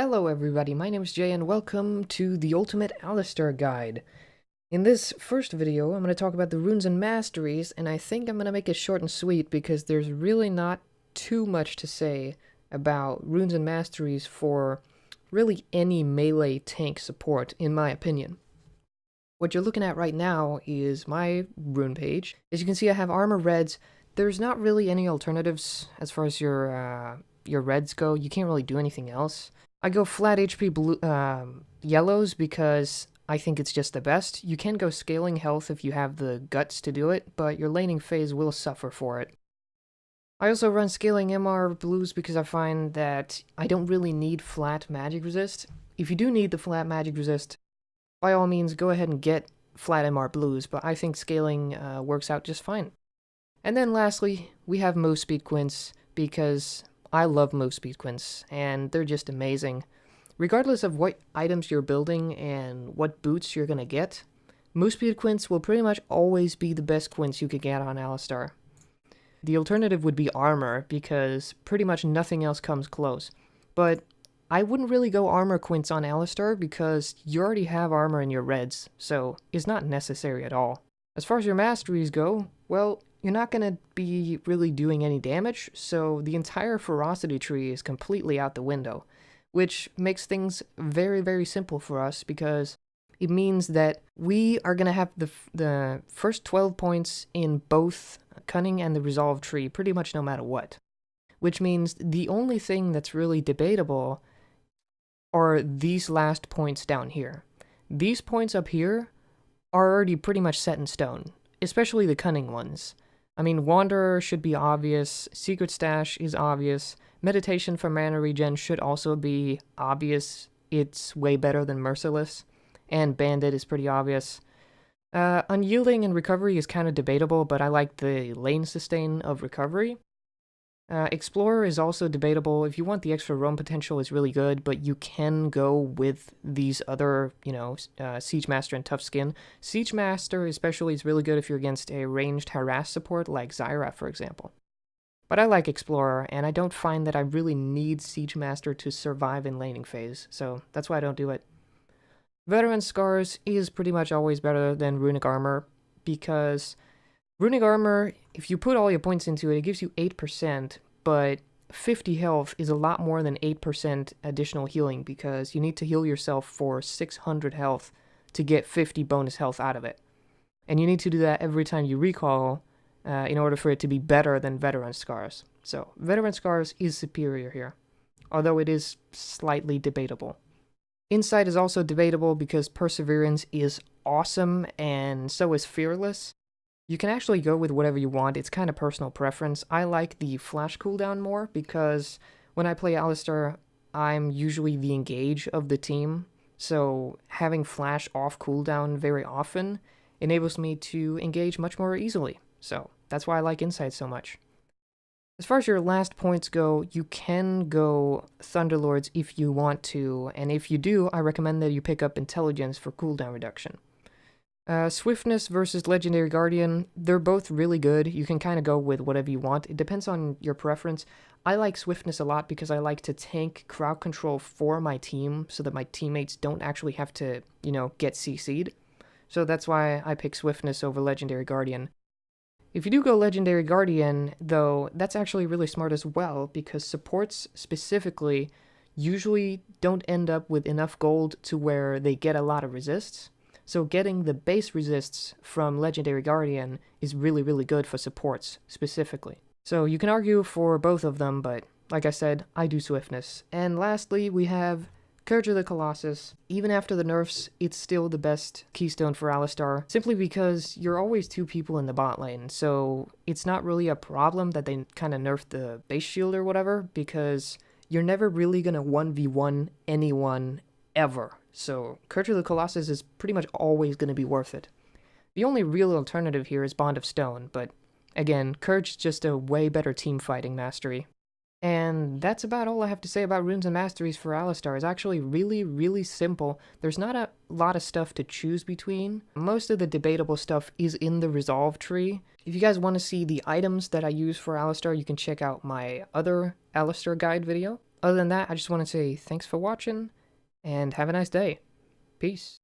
Hello everybody, my name is Jay and welcome to the Ultimate Alistar Guide. In this first video, I'm going to talk about the runes and masteries, and I think I'm going to make it short and sweet because there's really not too much to say about runes and masteries for really any melee tank support, in my opinion. What you're looking at right now is my rune page. As you can see, I have armor reds. There's not really any alternatives as far as your reds go. You can't really do anything else. I go flat HP blue, yellows because I think it's just the best. You can go scaling health if you have the guts to do it, but your laning phase will suffer for it. I also run scaling MR blues because I find that I don't really need flat magic resist. If you do need the flat magic resist, by all means go ahead and get flat MR blues, but I think scaling works out just fine. And then lastly, we have move speed quints because I love move speed quints, and they're just amazing. Regardless of what items you're building and what boots you're gonna get, move speed quints will pretty much always be the best quints you could get on Alistar. The alternative would be armor, because pretty much nothing else comes close. But I wouldn't really go armor quints on Alistar because you already have armor in your reds, so it's not necessary at all. As far as your masteries go, well, you're not going to be really doing any damage, so the entire ferocity tree is completely out the window, which makes things very, very simple for us because it means that we are going to have the first 12 points in both cunning and the resolve tree pretty much no matter what, which means the only thing that's really debatable are these last points down here. These points up here are already pretty much set in stone, especially the cunning ones. I mean, Wanderer should be obvious, Secret Stash is obvious, Meditation for mana regen should also be obvious, it's way better than Merciless, and Bandit is pretty obvious. Unyielding and Recovery is kind of debatable, but I like the lane sustain of Recovery. Explorer is also debatable. If you want the extra roam potential, it's really good, but you can go with these other, Siege Master and Tough Skin. Siege Master especially is really good if you're against a ranged harass support like Zyra, for example. But I like Explorer, and I don't find that I really need Siege Master to survive in laning phase, so that's why I don't do it. Veteran Scars is pretty much always better than Runic Armor, because Runic Armor, if you put all your points into it, it gives you 8%, but 50 health is a lot more than 8% additional healing because you need to heal yourself for 600 health to get 50 bonus health out of it. And you need to do that every time you recall in order for it to be better than Veteran Scars. So, Veteran Scars is superior here, although it is slightly debatable. Insight is also debatable because Perseverance is awesome and so is Fearless. You can actually go with whatever you want, it's kind of personal preference. I like the flash cooldown more because when I play Alistar, I'm usually the engage of the team, so having flash off cooldown very often enables me to engage much more easily, so that's why I like Insight so much. As far as your last points go, you can go Thunderlords if you want to, and if you do, I recommend that you pick up Intelligence for cooldown reduction. Swiftness versus Legendary Guardian, they're both really good. You can kind of go with whatever you want. It depends on your preference. I like Swiftness a lot because I like to tank crowd control for my team so that my teammates don't actually have to, get CC'd. So that's why I pick Swiftness over Legendary Guardian. If you do go Legendary Guardian, though, that's actually really smart as well because supports specifically usually don't end up with enough gold to where they get a lot of resists. So getting the base resists from Legendary Guardian is really, really good for supports, specifically. So you can argue for both of them, but like I said, I do Swiftness. And lastly, we have Courage of the Colossus. Even after the nerfs, it's still the best keystone for Alistar, simply because you're always two people in the bot lane, so it's not really a problem that they kind of nerfed the base shield or whatever, because you're never really gonna 1v1 anyone ever. So Courage of the Colossus is pretty much always going to be worth it. The only real alternative here is Bond of Stone, but again, Courage is just a way better team fighting mastery. And that's about all I have to say about runes and masteries for Alistar. It's actually really, really simple. There's not a lot of stuff to choose between. Most of the debatable stuff is in the resolve tree. If you guys want to see the items that I use for Alistar, you can check out my other Alistar guide video. Other than that, I just want to say thanks for watching, and have a nice day. Peace.